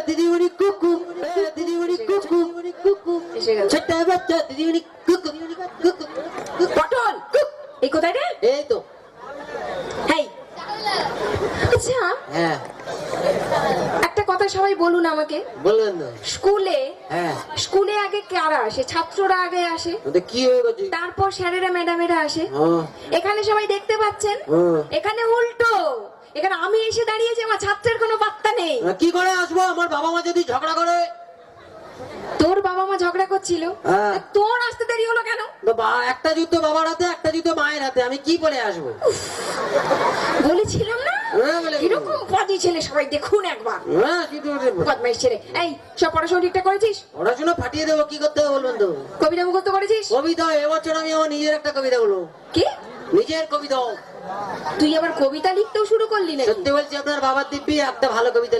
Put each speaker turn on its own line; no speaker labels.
দিদিমণি কুকু, দিদিমণি কুকু,
এসে গেল
ছোট্ট বাচ্চা দিদিমণি কুকু, কুকু,
পটল এই কোথায় রে?
এই তো।
হেই আচ্ছা
হ্যাঁ
একটা কথা সবাই বলুন আমাকে,
বলবেন তো।
স্কুলে
হ্যাঁ
স্কুলে আগে কারা আসে? ছাত্ররা আগে আসে,
ওটা কি হয়ে গেছে?
তারপর স্যারেরা ম্যাডামেরা আসে।
হ্যাঁ,
এখানে সবাই দেখতে পাচ্ছেন
হ্যাঁ।
এখানে উল্টো, এখানে আমি এসে দাঁড়িয়েছি, আমার ছাত্রের কোনো বার্তা নেই।
কি করে আসবো? আমার বাবা মা যদি ঝগড়া করে।
তোর বাবা মা ঝগড়া করছিল,
হ্যাঁ।
তোর আসতে দেরি হলো কেন?
তো একটা জুতো বাবার হাতে, একটা জুতো মায়ের হাতে, আমি কি বলে আসবো?
বলেছিলাম না
হ্যাঁ, বলে
কিরকম পাজি ছেলে, সবাই দেখুন একবার।
হ্যাঁ,
বদমাইশ ছেলে। এই সব পড়াশোনা ঠিকঠাক করেছিস?
পড়াশোনা ফাটিয়ে দেবো, কি করতে হবে বলবেন তো?
কবিতা মুখস্থ করেছিস?
কবিতা এবছর আমি আমার নিজের একটা কবিতা বলবো।
কি
নিজের কবিতা।
তুই আবার কবিতা লিখতেও শুরু করলি না?
সত্যি বলছি, আপনার বাবার দিব্যি একটা ভালো কবিতা